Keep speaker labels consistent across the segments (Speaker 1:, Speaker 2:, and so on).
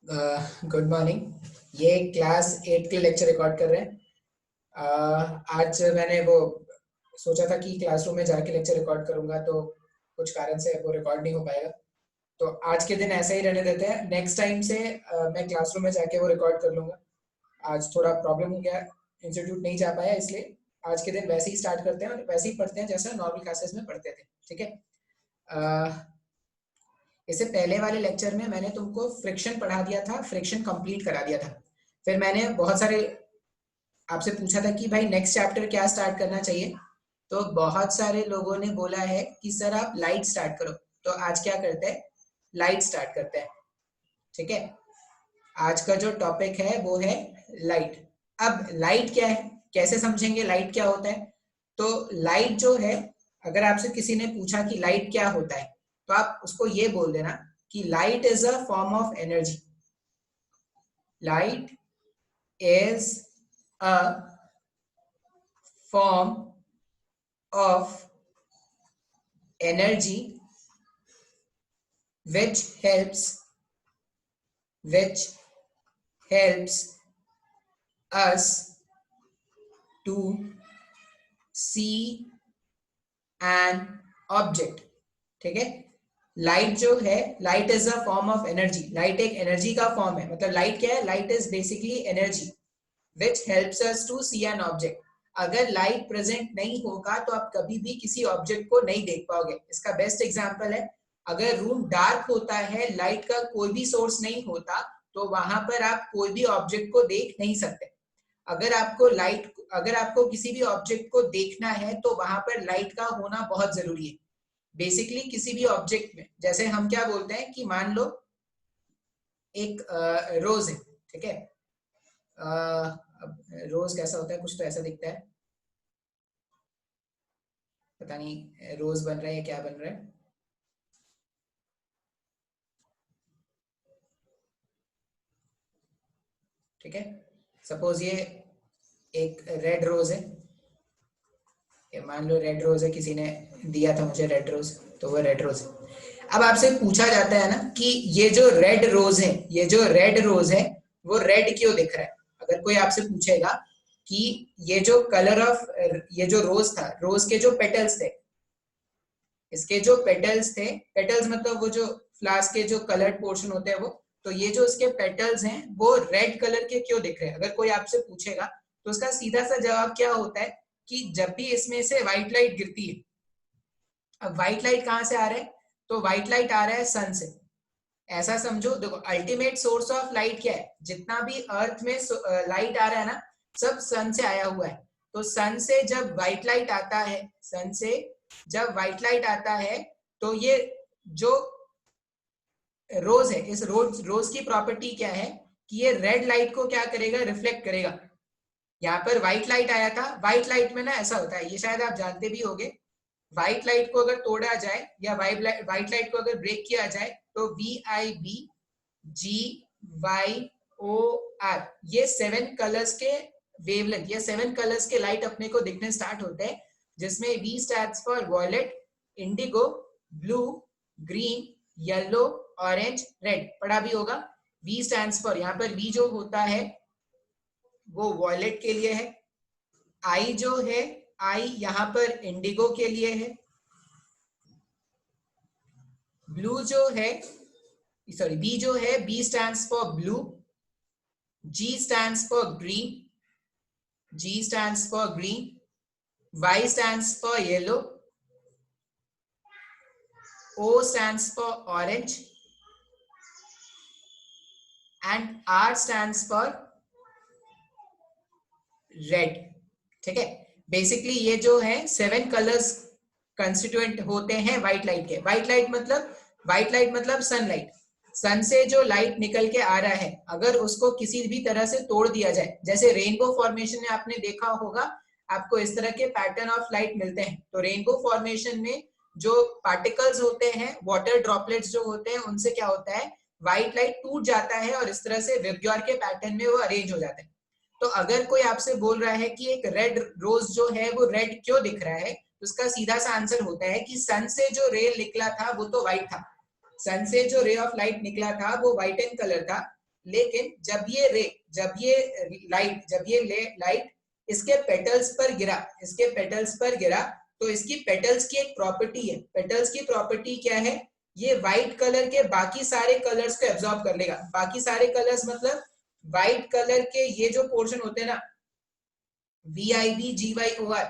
Speaker 1: Good morning. ये class 8 के lecture record कर रहे हैं। आज मैंने वो सोचा था कि क्लासरूम में जाके लेक्चर रिकॉर्ड करूंगा, तो कुछ कारण से वो रिकॉर्ड नहीं हो पाएगा। तो आज के दिन ऐसा ही रहने देते हैं। नेक्स्ट टाइम से मैं क्लासरूम में जाके वो रिकॉर्ड कर लूंगा। आज थोड़ा प्रॉब्लम हो गया, इंस्टीट्यूट नहीं जा पाया, इसलिए आज के दिन वैसे ही स्टार्ट करते हैं और वैसे ही पढ़ते हैं जैसा नॉर्मल क्लासेस में पढ़ते थे। ठीक है। इससे पहले वाले लेक्चर में मैंने तुमको फ्रिक्शन पढ़ा दिया था, फ्रिक्शन कंप्लीट करा दिया था। फिर मैंने बहुत सारे आपसे पूछा था कि भाई नेक्स्ट चैप्टर क्या स्टार्ट करना चाहिए, तो बहुत सारे लोगों ने बोला है कि सर आप लाइट स्टार्ट करो। तो आज क्या करते हैं, लाइट स्टार्ट करते हैं। ठीक है। आज का जो टॉपिक है वो है लाइट। अब लाइट क्या है, कैसे समझेंगे लाइट क्या होता है। तो लाइट जो है, अगर आपसे किसी ने पूछा कि लाइट क्या होता है, तो आप उसको ये बोल देना कि light is a form of energy. Light is a form of energy which helps us to see an object। ठीक है। लाइट जो है, light is a form of energy. Light एक एनर्जी का फॉर्म है। मतलब लाइट क्या है, light is basically energy which helps us to see an object। अगर लाइट प्रेजेंट नहीं होगा तो आप कभी भी किसी ऑब्जेक्ट को नहीं देख पाओगे। इसका बेस्ट एग्जांपल है, अगर रूम डार्क होता है, लाइट का कोई भी सोर्स नहीं होता, तो वहां पर आप कोई भी ऑब्जेक्ट को देख नहीं सकते। अगर आपको किसी भी ऑब्जेक्ट को देखना है तो वहां पर लाइट का होना बहुत जरूरी है। बेसिकली किसी भी ऑब्जेक्ट में, जैसे हम क्या बोलते हैं कि मान लो एक रोज है। ठीक है। अब रोज कैसा होता है, कुछ तो ऐसा दिखता है, पता नहीं रोज बन रहा है या क्या बन रहा है। ठीक है। सपोज ये एक रेड रोज है, ये मान लो रेड रोज है, किसी ने दिया था मुझे रेड रोज, तो वो रेड रोज है। अब आपसे पूछा जाता है ना कि ये जो रेड रोज है, ये जो रेड रोज है वो रेड क्यों दिख रहा है। अगर कोई आपसे पूछेगा कि ये जो कलर ऑफ, ये जो रोज था, रोज के जो पेटल्स थे, इसके जो पेटल्स थे, पेटल्स मतलब वो जो फ्लावर्स के जो कलर्ड पोर्शन होते हैं वो, तो ये जो इसके पेटल्स हैं वो रेड कलर के क्यों दिख रहे हैं। अगर कोई आपसे पूछेगा तो उसका सीधा सा जवाब क्या होता है कि जब भी इसमें से व्हाइट लाइट गिरती है, अब व्हाइट लाइट कहां से आ रहा है, तो व्हाइट लाइट आ रहा है सन से। ऐसा समझो, देखो अल्टीमेट सोर्स ऑफ लाइट क्या है, जितना भी अर्थ में लाइट आ रहा है ना, सब सन से आया हुआ है। तो सन से जब व्हाइट लाइट आता है, सन से जब व्हाइट लाइट आता है, तो ये जो रोज है, इस रोज की प्रॉपर्टी क्या है कि ये रेड लाइट को क्या करेगा, रिफ्लेक्ट करेगा। यहाँ पर व्हाइट लाइट आया था, व्हाइट लाइट में ना ऐसा होता है, ये शायद आप जानते भी होंगे, व्हाइट लाइट को अगर तोड़ा जाए या व्हाइट लाइट को अगर ब्रेक किया जाए, तो VIBGYOR, ये 7 कलर्स के वेवलेंथ, ये 7 कलर्स के लाइट अपने को दिखने स्टार्ट होते हैं, जिसमें V stands for violet, indigo, blue, green, yellow, orange, red. पढ़ा भी होगा। V स्टैंड्स फॉर, यहाँ पर V जो होता है वो वॉयलेट के लिए है। I जो है, I यहाँ पर इंडिगो के लिए है। ब्लू जो है, सॉरी B जो है, B stands for blue, G stands for green, G stands for green, Y stands for yellow, O stands for orange, and R stands for red। ठीक है। बेसिकली ये जो है 7 कलर्स कंस्टिट्यूएंट होते हैं व्हाइट लाइट के। व्हाइट लाइट मतलब sunlight. सन से जो लाइट निकल के आ रहा है, अगर उसको किसी भी तरह से तोड़ दिया जाए, जैसे रेनबो फॉर्मेशन में आपने देखा होगा, आपको इस तरह के पैटर्न ऑफ लाइट मिलते हैं। तो रेनबो फॉर्मेशन में जो पार्टिकल्स होते हैं, वाटर ड्रॉपलेट्स जो होते हैं, उनसे क्या होता है, व्हाइट लाइट टूट जाता है और इस तरह से विबग्योर के पैटर्न में वो अरेंज हो जाते हैं। तो अगर कोई आपसे बोल रहा है कि एक रेड रोज जो है वो रेड क्यों दिख रहा है, तो उसका सीधा सा आंसर होता है कि सन से जो रे निकला था वो तो व्हाइट था, सन से जो रे ऑफ लाइट निकला था वो व्हाइट इन कलर था, लेकिन जब ये लाइट इसके पेटल्स पर गिरा, तो इसकी पेटल्स की एक प्रॉपर्टी है। पेटल्स की प्रॉपर्टी क्या है? ये व्हाइट कलर के बाकी सारे कलर्स को एब्जॉर्ब कर लेगा। बाकी सारे कलर्स मतलब व्हाइट कलर के ये जो पोर्शन होते हैं ना, VIBGYOR,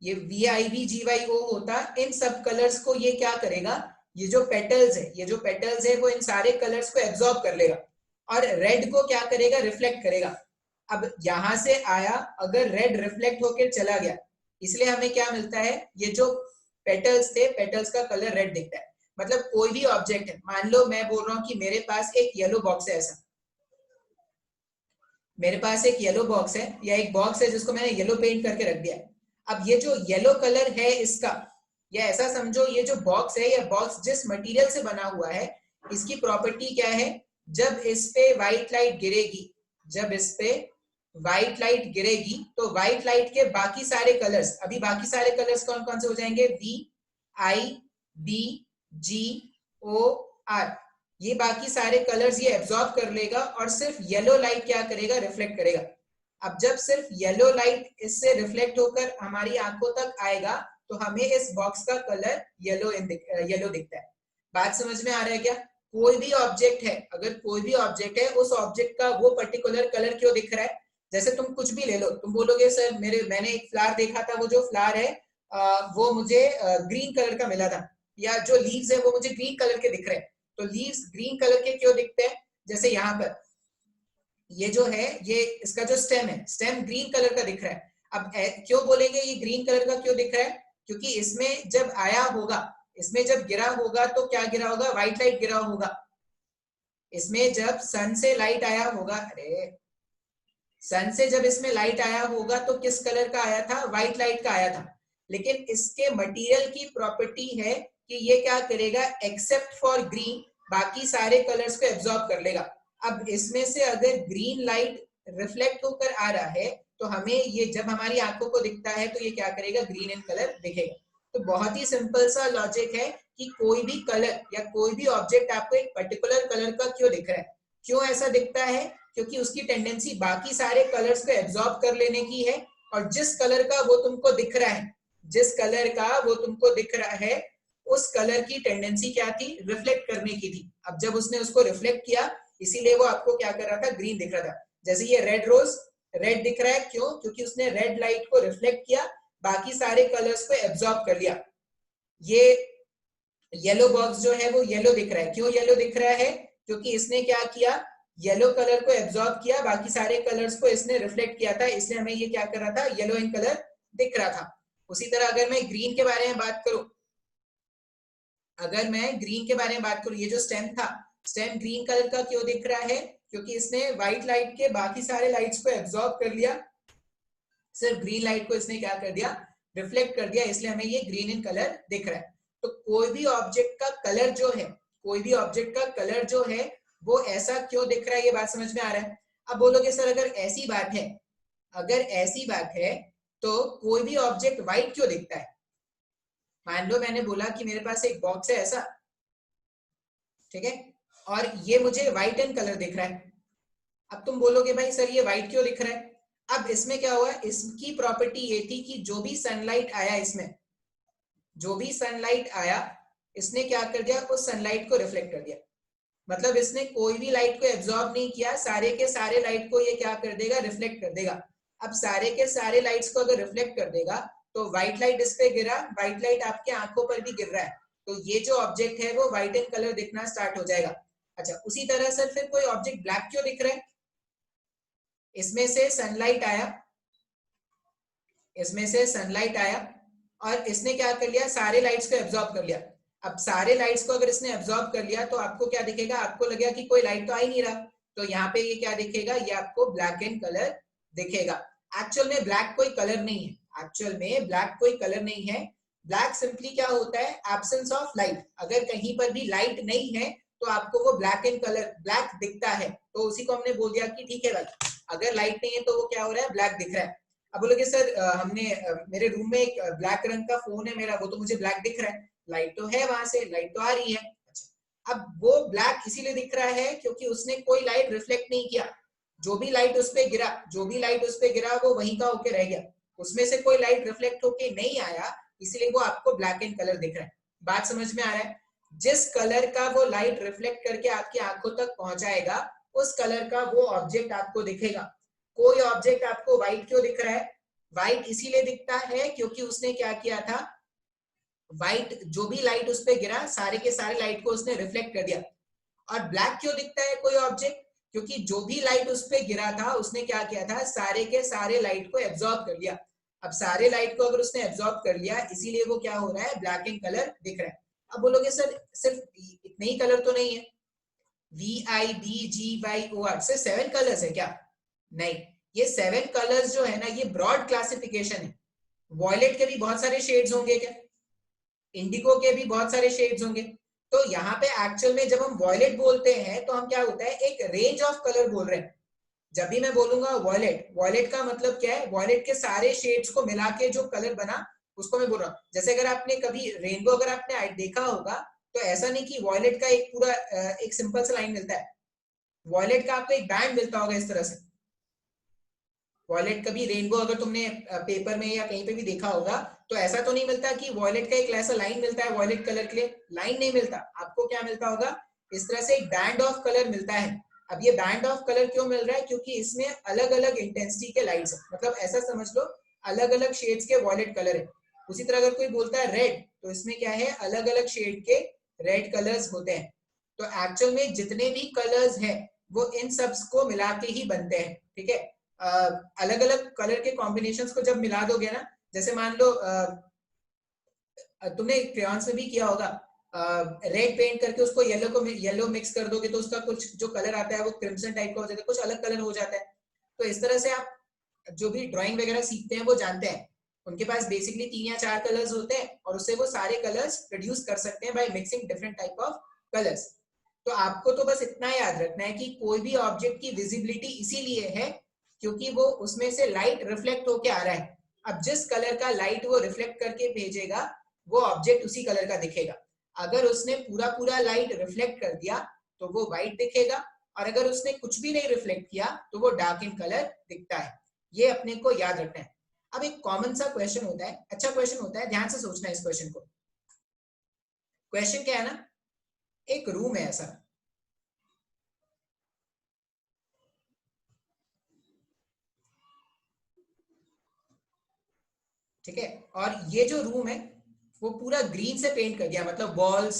Speaker 1: ये VIBGYO होता, इन सब कलर्स को ये क्या करेगा, ये जो पेटल्स है वो इन सारे कलर्स को एब्जॉर्ब कर लेगा और रेड को क्या करेगा, रिफ्लेक्ट करेगा। अब यहां से आया, अगर रेड रिफ्लेक्ट होकर चला गया, इसलिए हमें क्या मिलता है, ये जो पेटल्स थे, पेटल्स का कलर रेड दिखता है। मतलब कोई भी ऑब्जेक्ट है, मान लो मैं बोल रहा हूं कि मेरे पास एक येलो बॉक्स है, ऐसा मेरे पास एक येलो बॉक्स है, या एक बॉक्स है जिसको मैंने येलो पेंट करके रख दिया। अब ये जो येलो कलर है इसका, या ऐसा समझो ये जो बॉक्स है, या बॉक्स जिस मटेरियल से बना हुआ है, इसकी प्रॉपर्टी क्या है, जब इस पे व्हाइट लाइट गिरेगी, तो व्हाइट लाइट के बाकी सारे कलर्स, अभी बाकी सारे कलर्स कौन कौन से हो जाएंगे, VIBGOR, ये बाकी सारे कलर्स ये एब्जॉर्ब कर लेगा और सिर्फ येलो लाइट क्या करेगा, रिफ्लेक्ट करेगा। अब जब सिर्फ येलो लाइट इससे रिफ्लेक्ट होकर हमारी आंखों तक आएगा, तो हमें इस बॉक्स का कलर येलो दिखता है। बात समझ में आ रहा है क्या? कोई भी ऑब्जेक्ट है, अगर कोई भी ऑब्जेक्ट है, उस ऑब्जेक्ट का वो पर्टिकुलर कलर क्यों दिख रहा है? जैसे तुम कुछ भी ले लो, तुम बोलोगे सर मैंने एक फ्लावर देखा था, वो जो फ्लावर है वो मुझे ग्रीन कलर का मिला था, या जो लीव्स है वो मुझे ग्रीन कलर के दिख रहे हैं। तो लीव्स ग्रीन कलर के क्यों दिखते हैं? जैसे यहाँ पर ये जो है, ये इसका जो स्टेम है, स्टेम ग्रीन कलर का दिख रहा है। अब क्यों बोलेंगे ये ग्रीन कलर का क्यों दिख रहा है? क्योंकि इसमें जब आया होगा, इसमें जब गिरा होगा, तो क्या गिरा होगा, व्हाइट लाइट गिरा होगा। इसमें जब सन से लाइट आया होगा, सन से जब इसमें लाइट आया होगा, तो किस कलर का आया था, व्हाइट लाइट का आया था। लेकिन इसके मटेरियल की प्रॉपर्टी है कि ये क्या करेगा, एक्सेप्ट फॉर ग्रीन, बाकी सारे कलर्स को एब्जॉर्ब कर लेगा। अब इसमें से अगर ग्रीन लाइट रिफ्लेक्ट होकर आ रहा है, तो हमें ये जब हमारी आंखों को दिखता है, तो ये क्या करेगा, ग्रीन इन कलर दिखेगा। तो बहुत ही सिंपल सा लॉजिक है कि कोई भी कलर या कोई भी ऑब्जेक्ट आपको एक पर्टिकुलर कलर का क्यों दिख रहा है, क्यों ऐसा दिखता है, क्योंकि उसकी टेंडेंसी बाकी सारे कलर्स को एब्जॉर्ब कर लेने की है। और जिस कलर का वो तुमको दिख रहा है, उस कलर की टेंडेंसी क्या थी, रिफ्लेक्ट करने की थी। अब जब उसने उसको रिफ्लेक्ट किया, इसीलिए वो आपको क्या कर रहा था, ग्रीन दिख रहा था। जैसे ये रेड रोज रेड दिख रहा है, क्यों, क्योंकि उसने रेड लाइट को रिफ्लेक्ट किया, बाकी सारे कलर्स को एब्जॉर्ब कर लिया। ये येलो बॉक्स जो है वो येलो दिख रहा है, क्यों येलो दिख रहा है, क्योंकि इसने क्या किया, येलो कलर को एब्जॉर्ब किया, बाकी सारे कलर्स को इसने रिफ्लेक्ट किया था, इसलिए हमें ये क्या कर रहा था, येलो इन कलर दिख रहा था। उसी तरह अगर मैं ग्रीन के बारे में बात करूं, ये जो स्टेम था, स्टेम ग्रीन कलर का क्यों दिख रहा है, क्योंकि इसने व्हाइट लाइट के बाकी सारे लाइट्स को एब्जॉर्ब कर लिया, सिर्फ ग्रीन लाइट को इसने क्या कर दिया, रिफ्लेक्ट कर दिया, इसलिए हमें ये ग्रीन इन कलर दिख रहा है। तो कोई भी ऑब्जेक्ट का कलर जो है वो ऐसा क्यों दिख रहा है, ये बात समझ में आ रहा है। अब बोलोगे सर अगर ऐसी बात है तो कोई भी ऑब्जेक्ट व्हाइट क्यों दिखता है? मान लो मैंने बोला कि मेरे पास एक बॉक्स है ऐसा, ठीक है, और ये मुझे व्हाइट इन कलर दिख रहा है। अब तुम बोलोगे भाई सर ये व्हाइट क्यों दिख रहा है? अब इसमें क्या हुआ, इसकी प्रॉपर्टी ये थी कि जो भी सनलाइट आया, इसने क्या कर दिया, उस सनलाइट को रिफ्लेक्ट कर दिया। मतलब इसने कोई भी लाइट को एब्जॉर्ब नहीं किया, सारे के सारे लाइट को ये क्या कर देगा, रिफ्लेक्ट कर देगा। अब सारे के सारे लाइट्स को अगर रिफ्लेक्ट कर देगा, तो व्हाइट लाइट इस पे गिरा, व्हाइट लाइट आपके आंखों पर भी गिर रहा है, तो ये जो ऑब्जेक्ट है वो व्हाइट इन कलर दिखना स्टार्ट हो जाएगा। अच्छा, उसी तरह से फिर कोई ऑब्जेक्ट ब्लैक क्यों दिख रहा है? इसमें से सनलाइट आया और इसने क्या कर लिया, सारे लाइट्स को एब्जॉर्ब कर लिया। अब सारे लाइट्स को अगर इसने एब्जॉर्ब कर लिया, तो आपको क्या दिखेगा, आपको लगेगा कि कोई लाइट तो आ ही नहीं रहा, तो यहाँ पे ये क्या दिखेगा, ये आपको ब्लैक एंड कलर दिखेगा। एक्चुअल में ब्लैक कोई कलर नहीं है, ब्लैक सिंपली क्या होता है, एब्सेंस ऑफ लाइट। अगर कहीं पर भी लाइट नहीं है, तो आपको वो ब्लैक एंड कलर ब्लैक दिखता है, तो उसी को हमने बोल दिया कि ठीक है भाई, अगर लाइट नहीं है तो वो क्या हो रहा है, ब्लैक दिख रहा है। अब बोलोगे सर मेरे रूम में एक ब्लैक रंग का फोन है मेरा, वो तो मुझे ब्लैक दिख रहा है, लाइट तो है, वहां से लाइट तो आ रही है। अच्छा, अब वो ब्लैक इसीलिए दिख रहा है क्योंकि उसने कोई लाइट रिफ्लेक्ट नहीं किया, जो भी लाइट उस पे गिरा वो वहीं का होके रह गया, उसमें से कोई लाइट रिफ्लेक्ट होके नहीं आया, इसलिए वो आपको ब्लैक एंड कलर दिख रहा है। बात समझ में आ रहा है? जिस कलर का वो लाइट रिफ्लेक्ट करके आपकी आंखों तक पहुंचाएगा उस कलर का वो ऑब्जेक्ट आपको दिखेगा। कोई ऑब्जेक्ट आपको व्हाइट क्यों दिख रहा है? व्हाइट इसीलिए दिखता है क्योंकि उसने क्या किया था, व्हाइट जो भी लाइट उस पर गिरा सारे के सारे लाइट को उसने रिफ्लेक्ट कर दिया। और ब्लैक क्यों दिखता है कोई ऑब्जेक्ट? क्योंकि जो भी लाइट उस पर गिरा था उसने क्या किया था, सारे के सारे लाइट को एब्जॉर्ब कर लिया। अब सारे लाइट को अगर उसने एब्जॉर्ब कर लिया इसीलिए वो क्या हो रहा है, ब्लैक एंड कलर दिख रहा है। अब बोलोगे सर सिर्फ इतने ही कलर तो नहीं है, VIBGYOR से 7 कलर्स है क्या? नहीं, ये 7 कलर्स जो है ना ये ब्रॉड क्लासिफिकेशन है। वॉयलेट के भी बहुत सारे शेड्स होंगे क्या? इंडिगो के भी बहुत सारे शेड्स होंगे। तो यहाँ पे एक्चुअल में जब हम वॉयलेट बोलते हैं तो हम क्या होता है, एक रेंज ऑफ कलर बोल रहे हैं। जब भी मैं बोलूंगा वॉयलेट, वॉयलेट का मतलब क्या है, वॉयलेट के सारे शेड्स को मिला के जो कलर बना उसको मैं बोल रहा हूँ। जैसे अगर आपने कभी रेनबो अगर आपने देखा होगा तो ऐसा नहीं कि वॉयलेट का एक पूरा एक सिंपल सा लाइन मिलता है, वॉयलेट का आपको एक बैंड मिलता होगा इस तरह से। वॉयलेट कभी रेनबो अगर तुमने पेपर में या कहीं पे भी देखा होगा तो ऐसा तो नहीं मिलता कि वॉयलेट का एक ऐसा लाइन मिलता है, वॉयलेट कलर के लिए लाइन नहीं मिलता, आपको क्या मिलता होगा, इस तरह से एक बैंड ऑफ कलर मिलता है। अब ये बैंड ऑफ कलर क्यों मिल रहा है, क्योंकि इसमें अलग अलग इंटेंसिटी के लाइट्स है, मतलब ऐसा समझ लो अलग अलग शेड्स के वॉयलेट कलर है। उसी तरह अगर कोई बोलता है रेड तो इसमें क्या है, अलग अलग शेड के रेड कलर्स होते हैं। तो एक्चुअल में जितने भी कलर्स हैं वो इन सब को मिला के ही बनते हैं, ठीक है। अलग अलग कलर के कॉम्बिनेशंस को जब मिला दोगे ना, जैसे मान लो तुमने क्रेयॉन्स में भी किया होगा, रेड पेंट करके उसको येलो मिक्स कर दोगे तो उसका कुछ जो कलर आता है वो क्रिम्सन टाइप का हो जाता है, कुछ अलग कलर हो जाता है। तो इस तरह से आप जो भी ड्राइंग वगैरह सीखते हैं वो जानते हैं, उनके पास बेसिकली 3 या 4 कलर्स होते हैं और उससे वो सारे कलर्स प्रोड्यूस कर सकते हैं by mixing different type of colours. तो आपको तो बस इतना याद रखना है कि कोई भी ऑब्जेक्ट की विजिबिलिटी इसीलिए है क्योंकि वो उसमें से लाइट रिफ्लेक्ट होके आ रहा है। अब जिस कलर का लाइट वो रिफ्लेक्ट करके भेजेगा वो ऑब्जेक्ट उसी कलर का दिखेगा। अगर उसने पूरा पूरा लाइट रिफ्लेक्ट कर दिया तो वो व्हाइट दिखेगा, और अगर उसने कुछ भी नहीं रिफ्लेक्ट किया तो वो डार्क इन कलर दिखता है। ये अपने को याद रखना है। अब एक कॉमन सा क्वेश्चन होता है, अच्छा क्वेश्चन होता है, ध्यान से सोचना है इस क्वेश्चन को। क्वेश्चन क्या है ना, एक रूम है ऐसा, ठीक है, और ये जो रूम है वो पूरा ग्रीन से पेंट कर दिया, मतलब वॉल्स,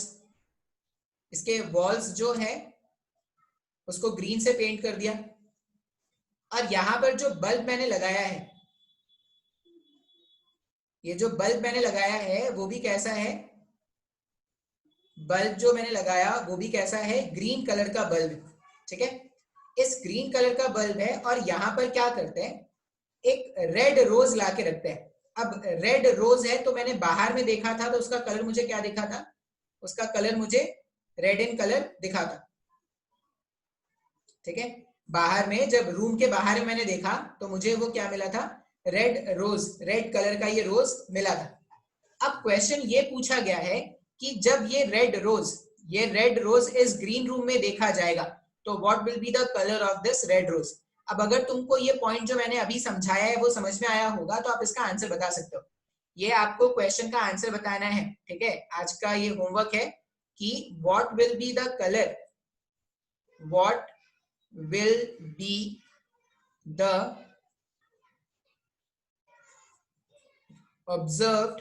Speaker 1: इसके वॉल्स जो है उसको ग्रीन से पेंट कर दिया। और यहां पर जो बल्ब मैंने लगाया है, ये जो बल्ब मैंने लगाया है वो भी कैसा है, बल्ब जो मैंने लगाया वो भी कैसा है, ग्रीन कलर का बल्ब, ठीक है। इस ग्रीन कलर का बल्ब है और यहां पर क्या करते हैं, एक रेड रोज ला के रखते हैं। अब रेड रोज है तो मैंने बाहर में देखा था तो उसका कलर मुझे क्या दिखा था, उसका कलर मुझे रेड इन कलर दिखा था, ठीक है। बाहर में जब रूम के बाहर में मैंने देखा तो मुझे वो क्या मिला था, रेड रोज, रेड कलर का ये रोज मिला था। अब क्वेश्चन ये पूछा गया है कि जब ये रेड रोज इस ग्रीन रूम में देखा जाएगा तो what will be the colour of this red rose. अब अगर तुमको ये पॉइंट जो मैंने अभी समझाया है वो समझ में आया होगा तो आप इसका आंसर बता सकते हो। ये आपको क्वेश्चन का आंसर बताना है, ठीक है। आज का ये होमवर्क है कि what will be the colour, what will be the observed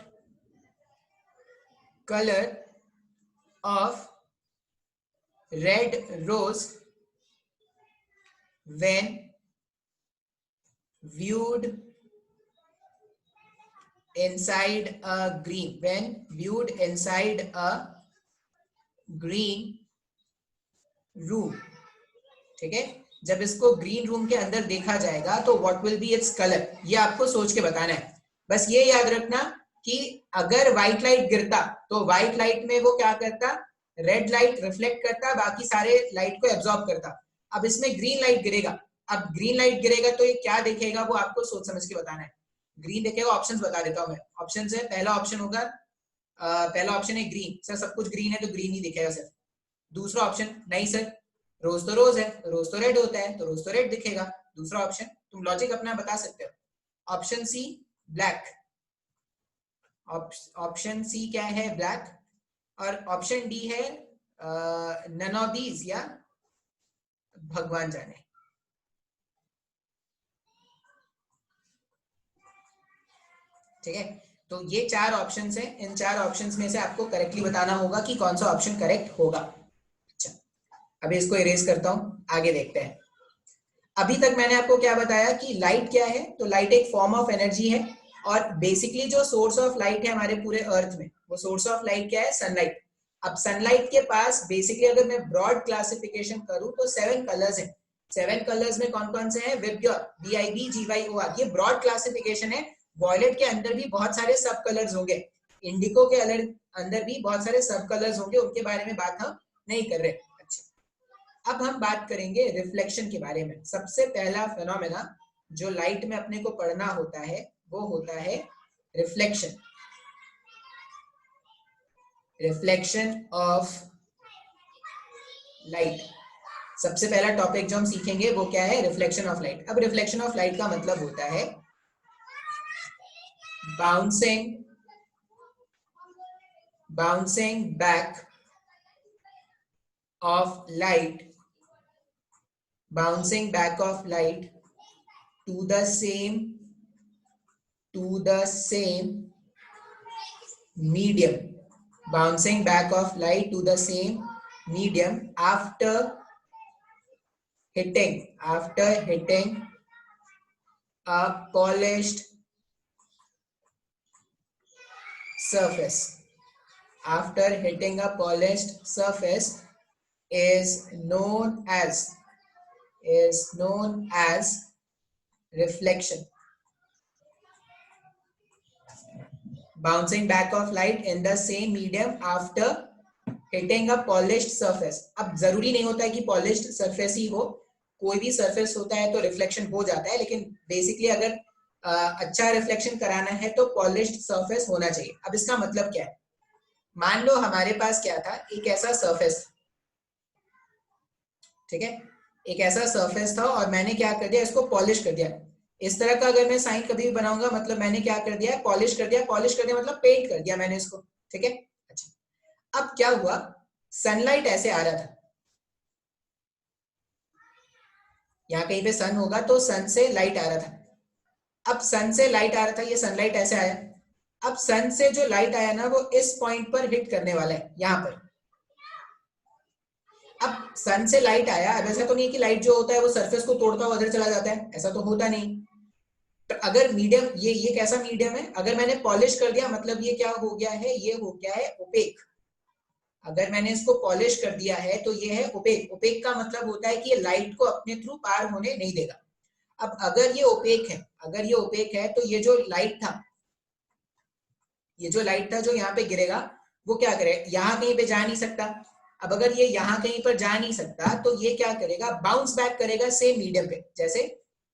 Speaker 1: color of red rose when viewed inside a green room, ठीक है। जब इसको ग्रीन रूम के अंदर देखा जाएगा तो what will B its colour, ये आपको सोच के बताना है। बस ये याद रखना कि अगर व्हाइट लाइट गिरता तो व्हाइट लाइट में वो क्या करता, रेड लाइट रिफ्लेक्ट करता, बाकी सारे लाइट को एब्जॉर्ब करता। अब इसमें ग्रीन लाइट गिरेगा, अब ग्रीन लाइट गिरेगा तो ये क्या देखेगा वो आपको सोच समझ के बताना है। ग्रीन देखेगा, ऑप्शंस बता देता हूं मैं। ऑप्शंस है, पहला ऑप्शन होगा, पहला ऑप्शन है ग्रीन, सर सब कुछ ग्रीन है तो ग्रीन ही दिखेगा सर। दूसरा ऑप्शन, नहीं सर रोज तो रोज है, रोज तो रेड होता है, तो रोज तो रेड दिखेगा। दूसरा ऑप्शन, तुम लॉजिक अपना बता सकते हो। Option C black, option C क्या है ब्लैक, और ऑप्शन डी है नन ऑफ दीज, या भगवान जाने। ठीक है, तो ये चार ऑप्शंस हैं, इन चार ऑप्शंस में से आपको करेक्टली बताना होगा कि कौन सा ऑप्शन करेक्ट होगा। अच्छा, अभी इसको इरेज करता हूं, आगे देखते हैं। अभी तक मैंने आपको क्या बताया कि लाइट क्या है, तो लाइट एक फॉर्म ऑफ एनर्जी है, और बेसिकली जो सोर्स ऑफ लाइट है हमारे पूरे अर्थ में, वो सोर्स ऑफ लाइट क्या है, सनलाइट। अब सनलाइट के पास बेसिकली अगर मैं ब्रॉड क्लासिफिकेशन करूं तो 7 कलर्स हैं। 7 कलर्स में कौन कौन से हैं, विबग्योर, BIBGYOR, ये ब्रॉड क्लासिफिकेशन है। वॉयलेट के अंदर भी बहुत सारे सब कलर्स होंगे, इंडिको के अंदर भी बहुत सारे सब कलर्स होंगे, उनके बारे में बात हम नहीं कर रहे। अच्छा, अब हम बात करेंगे रिफ्लेक्शन के बारे में। सबसे पहला फिनोमेना जो लाइट में अपने को पढ़ना होता है वो होता है रिफ्लेक्शन, रिफ्लेक्शन ऑफ लाइट। सबसे पहला टॉपिक जो हम सीखेंगे वो क्या है, रिफ्लेक्शन ऑफ लाइट। अब रिफ्लेक्शन ऑफ लाइट का मतलब होता है bouncing back of light, bouncing back of light to the same medium, bouncing back of light to the same medium after hitting a polished surface, after hitting a polished surface is known as reflection. Bouncing back of light in the same medium after hitting a polished surface. अब जरूरी नहीं होता है कि polished surface ही हो, कोई भी surface होता है तो reflection हो जाता है, लेकिन basically अगर अच्छा रिफ्लेक्शन कराना है तो पॉलिश्ड सरफेस होना चाहिए। अब इसका मतलब क्या है, मान लो हमारे पास क्या था, एक ऐसा सरफेस, ठीक है, एक ऐसा सरफेस था और मैंने क्या कर दिया, इसको पॉलिश कर दिया। इस तरह का अगर मैं साइन कभी भी बनाऊंगा, मतलब मैंने क्या कर दिया, पॉलिश कर दिया। पॉलिश कर दिया मतलब पेंट कर दिया मैंने इसको, ठीक है। अच्छा, अब क्या हुआ, सनलाइट ऐसे आ रहा था, यहाँ कहीं पे सन होगा तो सन से लाइट आ रहा था। अब सन से लाइट आ रहा था, ये सनलाइट ऐसे आया। अब सन से जो लाइट आया ना, वो इस पॉइंट पर हिट करने वाला है, यहाँ पर। अब सन से लाइट आया, अब ऐसा तो नहीं कि लाइट जो होता है वो सरफेस को तोड़ता हुआ उधर चला जाता है, ऐसा तो होता नहीं। तो अगर मीडियम, ये कैसा मीडियम है, अगर मैंने पॉलिश कर दिया मतलब ये क्या हो गया है, ये हो गया है ओपेक। अगर मैंने इसको पॉलिश कर दिया है तो ये है ओपेक। ओपेक का मतलब होता है कि ये लाइट को अपने थ्रू पार होने नहीं देगा। अब अगर ये ओपेक है, अगर ये ओपेक है तो ये जो लाइट था, ये जो लाइट था जो यहाँ पे गिरेगा, वो क्या करे, यहाँ कहीं पे जा नहीं सकता। अब अगर ये यहाँ कहीं पर जा नहीं सकता तो ये क्या करेगा, बाउंस बैक करेगा सेम मीडियम पे। जैसे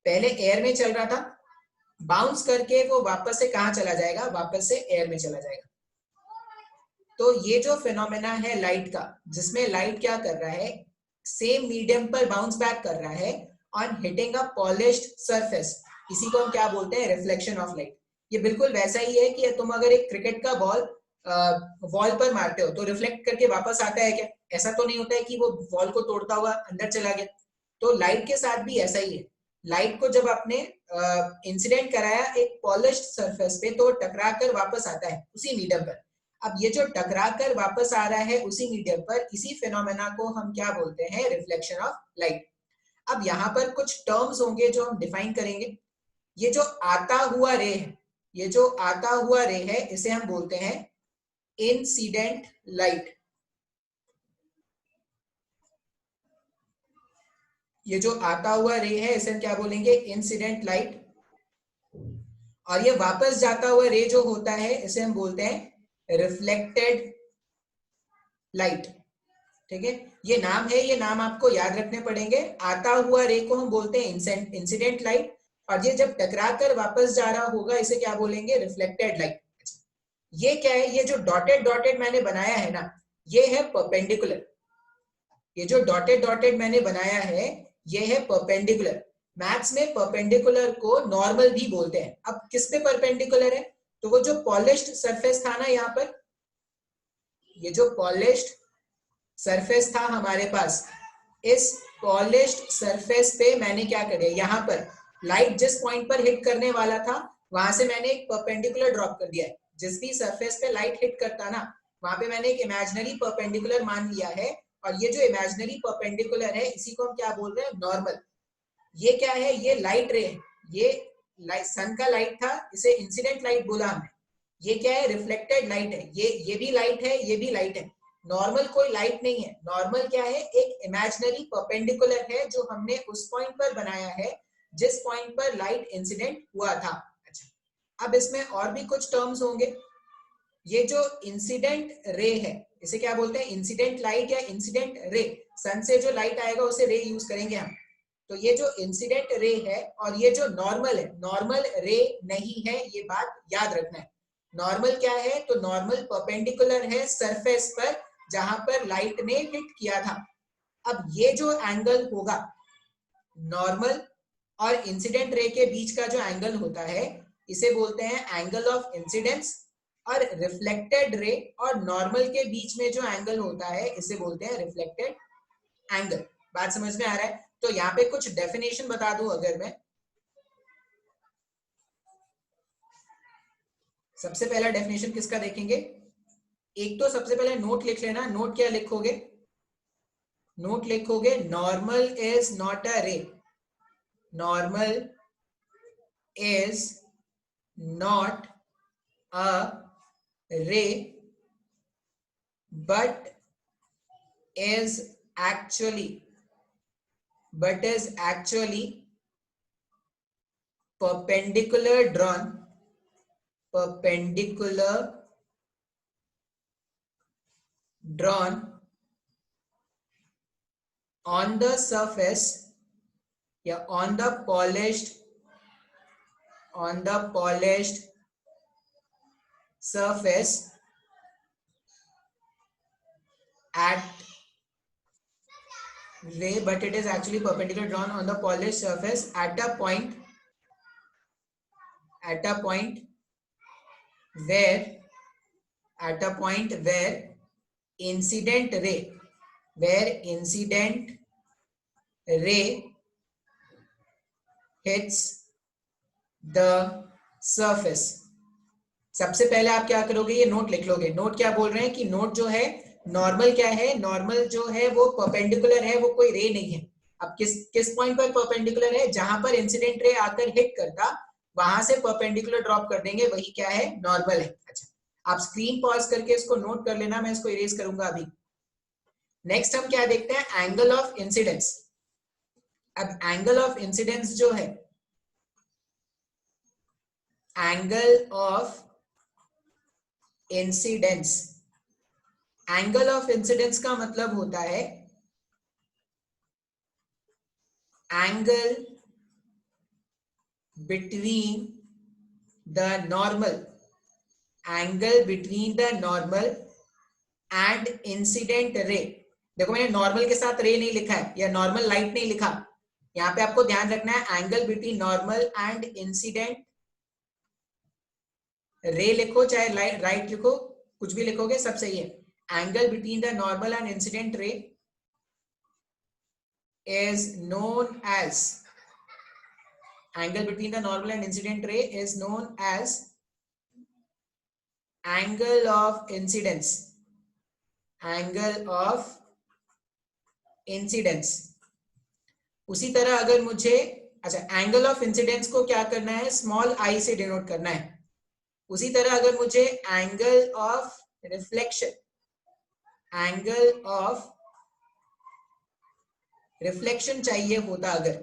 Speaker 1: पहले एयर में चल रहा था, बाउंस करके वो वापस से कहाँ चला जाएगा, वापस से एयर में चला जाएगा। तो ये जो फिनोमेना है लाइट का, जिसमें लाइट क्या कर रहा है, सेम मीडियम पर बाउंस बैक कर रहा है on hitting a polished surface, इसी को हम क्या बोलते हैं, रिफ्लेक्शन ऑफ लाइट। ये बिल्कुल वैसा ही है कि तुम अगर एक क्रिकेट का बॉल वॉल पर मारते हो तो रिफ्लेक्ट करके वापस आता है क्या, ऐसा तो नहीं होता है कि वो वॉल को तोड़ता हुआ अंदर चला गया। तो लाइट के साथ भी ऐसा ही है। लाइट को जब आपने इंसिडेंट कराया एक पॉलिश्ड सरफेस पे, तो टकरा कर वापस आता है उसी मीडियम पर। अब ये जो टकरा कर वापस आ रहा है उसी मीडियम पर, इसी फिनोमेना को हम क्या बोलते हैं, रिफ्लेक्शन ऑफ लाइट। अब यहाँ पर कुछ टर्म्स होंगे जो हम डिफाइन करेंगे। ये जो आता हुआ रे है, ये जो आता हुआ रे है, इसे हम बोलते हैं इंसिडेंट लाइट। ये जो आता हुआ रे है इसे हम क्या बोलेंगे, इंसिडेंट लाइट। और ये वापस जाता हुआ रे जो होता है इसे हम बोलते हैं रिफ्लेक्टेड लाइट। ठीक है, ये नाम है, ये नाम आपको याद रखने पड़ेंगे। आता हुआ रे को हम बोलते हैं इंसिडेंट लाइट, और ये जब टकरा कर वापस जा रहा होगा इसे क्या बोलेंगे, रिफ्लेक्टेड लाइट। ये क्या है, ये जो डॉटेड डॉटेड मैंने बनाया है ना, ये है परपेंडिकुलर। ये जो डॉटेड डॉटेड मैंने बनाया है ये है परपेंडिकुलर। मैथ्स में परपेंडिकुलर को नॉर्मल भी बोलते हैं। अब किस पे परपेंडिकुलर है? तो वो जो पॉलिश्ड सरफेस था ना, यहाँ पर ये जो पॉलिश्ड सरफेस था हमारे पास, इस पॉलिश्ड सरफेस पे मैंने क्या कर दिया, यहाँ पर लाइट जिस पॉइंट पर हिट करने वाला था वहां से मैंने एक परपेंडिकुलर ड्रॉप कर दिया है। जिस भी सरफेस पे लाइट हिट करता ना, वहां पे मैंने एक इमेजिनरी परपेंडिकुलर मान लिया है। और ये जो इमेजिनरी परपेंडिकुलर है इसी को हम क्या बोल रहे हैं, नॉर्मल। ये क्या है, ये लाइट रे है। ये सन का लाइट था, इसे इंसिडेंट लाइट बोला हमने। ये क्या है, रिफ्लेक्टेड लाइट है। ये भी लाइट है, ये भी लाइट है। नॉर्मल कोई लाइट नहीं है। नॉर्मल क्या है, एक इमेजिनरी परपेंडिकुलर है जो हमने उस पॉइंट पर बनाया है जिस पॉइंट पर लाइट इंसिडेंट हुआ था। अच्छा, अब इसमें और भी कुछ टर्म्स होंगे। ये जो इंसिडेंट रे है इसे क्या बोलते हैं, इंसिडेंट लाइट या इंसिडेंट रे। सन से जो लाइट आएगा उसे रे यूज करेंगे हम। तो ये जो इंसिडेंट रे है और ये जो नॉर्मल है, नॉर्मल रे नहीं है, ये बात याद रखना है। नॉर्मल क्या है, तो नॉर्मल परपेंडिकुलर है सरफेस पर जहां पर लाइट ने हिट किया था। अब ये जो एंगल होगा नॉर्मल और इंसिडेंट रे के बीच का जो एंगल होता है इसे बोलते हैं एंगल ऑफ इंसिडेंस। और रिफ्लेक्टेड रे और नॉर्मल के बीच में जो एंगल होता है इसे बोलते हैं रिफ्लेक्टेड एंगल। बात समझ में आ रहा है? तो यहाँ पे कुछ डेफिनेशन बता दूं अगर मैं। सबसे पहला डेफिनेशन किसका देखेंगे, एक तो सबसे पहले नोट लिख लेना। नोट क्या लिखोगे, नोट लिखोगे नॉर्मल इज नॉट अ रे। नॉर्मल इज नॉट अ रे but is actually perpendicular drawn on the surface या on the polished surface at ray, but it is actually perpendicular drawn on the polished surface at a point where incident ray hits the surface। सबसे पहले आप क्या करोगे, ये note लिख लोगे। Note क्या बोल रहे हैं कि नोट जो है नॉर्मल क्या है, नॉर्मल जो है वो परपेंडिकुलर है, वो कोई रे नहीं है। अब किस पॉइंट पर परपेंडिकुलर है, जहां पर इंसिडेंट रे आकर हिट करता वहां से परपेंडिकुलर ड्रॉप कर देंगे, वही क्या है, नॉर्मल है। अच्छा, आप स्क्रीन पॉज करके इसको नोट कर लेना, मैं इसको इरेज करूंगा अभी। नेक्स्ट हम क्या देखते हैं, एंगल ऑफ इंसिडेंस। अब एंगल ऑफ इंसिडेंस जो है, angle of incidence, angle of incidence का मतलब होता है angle between the normal and incident ray. देखो मैंने नॉर्मल के साथ रे नहीं लिखा है या नॉर्मल लाइट नहीं लिखा। यहां पे आपको ध्यान रखना है angle between normal and incident ray लिखो चाहे राइट लिखो, कुछ भी लिखोगे सब सही है। Angle between the normal and incident ray is known as angle between the normal and incident ray is known as angle of incidence। उसी तरह अगर मुझे, अच्छा, एंगल ऑफ इंसिडेंस को क्या करना है, स्मॉल आई से डिनोट करना है। उसी तरह अगर मुझे एंगल ऑफ रिफ्लेक्शन चाहिए होता अगर,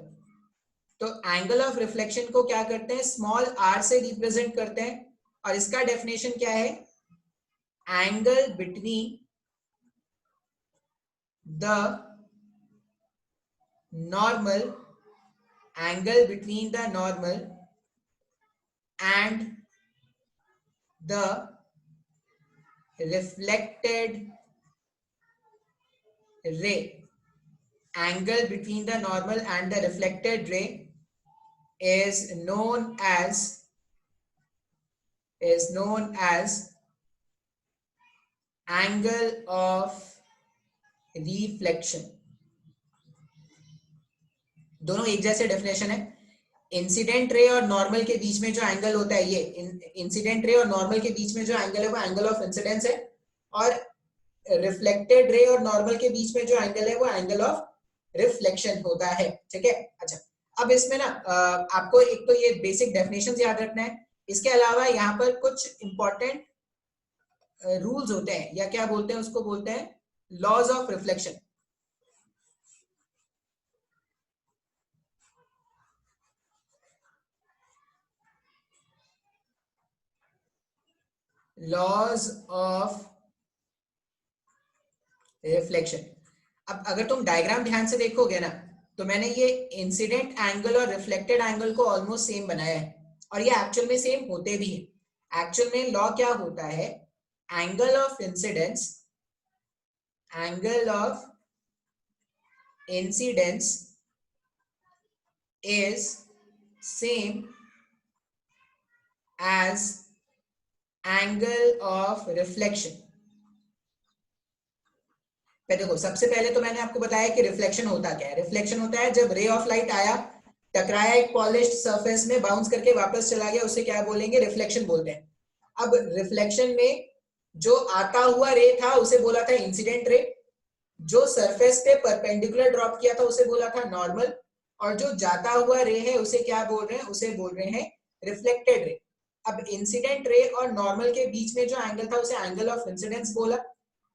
Speaker 1: तो एंगल ऑफ रिफ्लेक्शन को क्या करते हैं, स्मॉल आर से रिप्रेजेंट करते हैं। और इसका डेफिनेशन क्या है, angle between the normal and the reflected ray angle between the normal and the reflected ray is known as angle of reflection. दोनों एक जैसे डेफिनेशन है. इंसिडेंट रे और नॉर्मल के बीच में जो एंगल होता है, ये इंसिडेंट रे और नॉर्मल के बीच में जो एंगल है वो एंगल ऑफ इंसिडेंस है, और रिफ्लेक्टेड रे और नॉर्मल के बीच में जो एंगल है वो एंगल ऑफ रिफ्लेक्शन होता है. ठीक है. अच्छा, अब इसमें ना आपको एक तो ये बेसिक डेफिनेशंस याद रखना है. इसके अलावा यहाँ पर कुछ इंपॉर्टेंट रूल्स होते हैं, या क्या बोलते हैं उसको, बोलते हैं laws of reflection. Laws of reflection. अब अगर तुम डायग्राम ध्यान से देखोगे ना, तो मैंने ये इंसिडेंट एंगल और रिफ्लेक्टेड एंगल को ऑलमोस्ट सेम बनाया है, और ये एक्चुअल में सेम होते भी हैं. एक्चुअल में लॉ क्या होता है, angle of incidence is same as angle of reflection. देखो, सबसे पहले तो मैंने आपको बताया कि रिफ्लेक्शन होता क्या है. रिफ्लेक्शन होता है जब रे ऑफ लाइट आया, टकराया एक पॉलिश्ड सरफेस में, बाउंस करके वापस चला गया, उसे क्या बोलेंगे, रिफ्लेक्शन बोलते हैं. अब रिफ्लेक्शन में जो आता हुआ रे था उसे बोला था इंसिडेंट रे, जो सरफेस पे परपेंडिकुलर ड्रॉप किया था उसे बोला था नॉर्मल, और जो जाता हुआ रे है उसे क्या बोल रहे हैं, उसे बोल रहे हैं रिफ्लेक्टेड रे. अब इंसिडेंट रे और नॉर्मल के बीच में जो एंगल था उसे एंगल ऑफ इंसिडेंस बोला.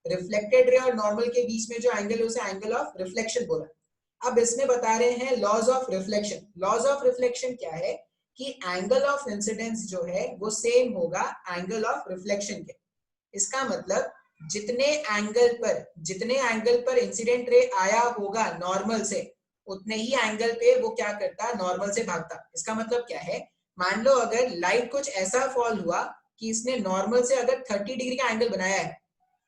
Speaker 1: रिफ्लेक्टेड रे और नॉर्मल के बीच में जो एंगल है उसे एंगल ऑफ रिफ्लेक्शन बोला. अब इसमें बता रहे हैं laws of reflection. Laws of reflection क्या है कि एंगल ऑफ इंसिडेंस जो है वो सेम होगा एंगल ऑफ रिफ्लेक्शन के. इसका मतलब जितने एंगल पर इंसिडेंट रे आया होगा नॉर्मल से, उतने ही एंगल पे वो क्या करता, नॉर्मल से भागता. इसका मतलब क्या है, मान लो अगर लाइट कुछ ऐसा फॉल हुआ कि इसने नॉर्मल से अगर 30 डिग्री का एंगल बनाया है,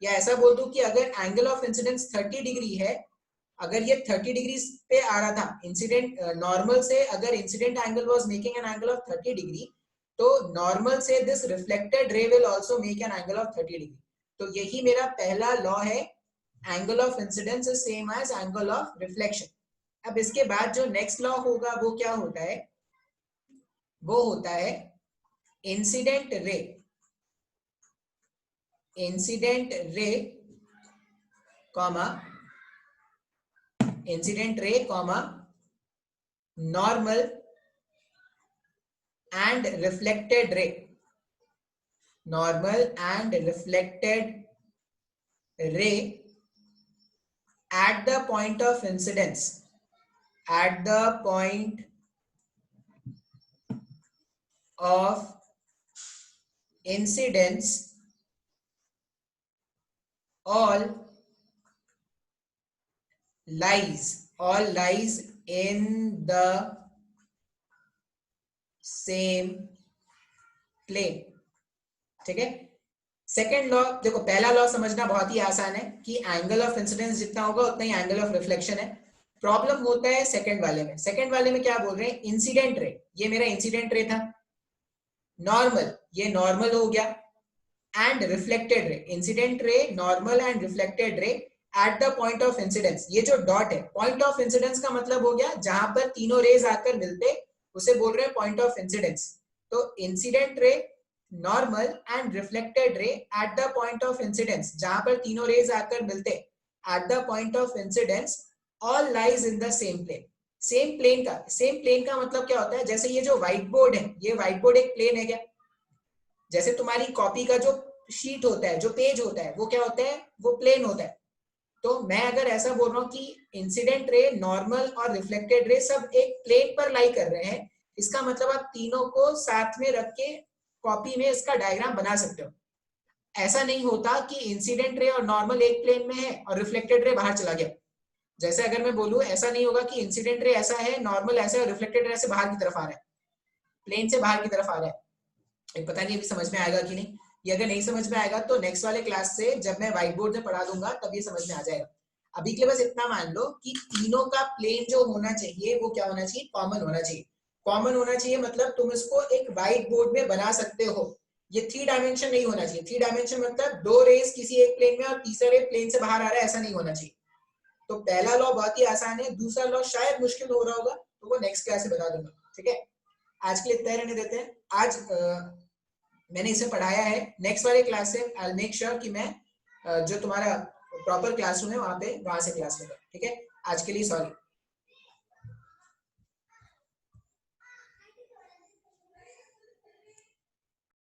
Speaker 1: या ऐसा बोल दूं कि अगर एंगल ऑफ इंसिडेंस 30 डिग्री है, अगर ये 30 डिग्री पे आ रहा था इंसिडेंट नॉर्मल से, अगर incident angle was making an angle of 30 degree, तो नॉर्मल से this reflected ray will also make an angle of 30 degree. तो यही मेरा पहला लॉ है, angle of incidence is same as angle of reflection. अब इसके बाद जो नेक्स्ट लॉ होगा वो क्या होता है, वो होता है incident ray comma normal and reflected रे at the point of incidence all lies in the same plane. ठीक है. सेकेंड लॉ देखो, पहला लॉ समझना बहुत ही आसान है कि एंगल ऑफ इंसिडेंस जितना होगा उतना ही एंगल ऑफ रिफ्लेक्शन है. प्रॉब्लम होता है सेकेंड वाले में क्या बोल रहे हैं, इंसिडेंट रे, ये मेरा इंसिडेंट रे था, नॉर्मल, ये नॉर्मल हो गया, एंड रिफ्लेक्टेड रे, incident ray, normal and reflected ray at the point of incidence. ये जो डॉट है, पॉइंट ऑफ इंसिडेंस का मतलब हो गया जहां पर तीनों रेज आकर मिलते, उसे बोल रहे हैं पॉइंट ऑफ इंसिडेंस. तो incident ray, normal and reflected ray at the point of incidence, जहां पर तीनों रेज आकर मिलते, at the point of incidence, all lies in the same plane. Same plane का मतलब क्या होता है, जैसे ये जो व्हाइट बोर्ड है, ये व्हाइट बोर्ड एक प्लेन है क्या, जैसे तुम्हारी कॉपी का जो शीट होता है, जो पेज होता है, वो क्या होता है, वो प्लेन होता है. तो मैं अगर ऐसा बोल रहा हूँ कि इंसिडेंट रे, नॉर्मल और रिफ्लेक्टेड रे सब एक प्लेन पर लाई कर रहे हैं, इसका मतलब आप तीनों को साथ में रख के कॉपी में इसका डायग्राम बना सकते हो. ऐसा नहीं होता कि इंसिडेंट रे और नॉर्मल एक प्लेन में है और रिफ्लेक्टेड रे बाहर चला गया. जैसे अगर मैं बोलूं, ऐसा नहीं होगा कि इंसिडेंट रे ऐसा है, नॉर्मल ऐसा है और रिफ्लेक्टेड रे से बाहर की तरफ आ रहा है, प्लेन से बाहर की तरफ आ रहा है. पता नहीं अभी समझ में आएगा कि नहीं. ये अगर नहीं समझ में आएगा तो नेक्स्ट वाले क्लास से जब मैं व्हाइट बोर्ड में पढ़ा दूंगा तब ये समझ में आ जाएगा. अभी के लिए बस इतना मान लो कि तीनों का प्लेन जो होना चाहिए वो क्या होना चाहिए, कॉमन होना चाहिए। कॉमन होना चाहिए मतलब तुम इसको एक व्हाइट बोर्ड में बना सकते हो। ये 3 डायमेंशन नहीं होना चाहिए। 3 डायमेंशन मतलब 2 रेस किसी एक प्लेन में और तीसरा रे प्लेन से बाहर आ रहा है, ऐसा नहीं होना चाहिए। तो पहला लॉ बहुत ही आसान है, दूसरा लॉ शायद मुश्किल हो रहा होगा, तो वो नेक्स्ट क्लास में बता दूंगा। ठीक है, आज के लिए इतना रहने देते हैं। आज मैंने इसे पढ़ाया है। नेक्स्ट वाले क्लास से आई विल मेक श्योर कि मैं जो तुम्हारा प्रॉपर क्लासरूम है वहां से क्लास लूंगा। ठीक है, आज के लिए सॉरी।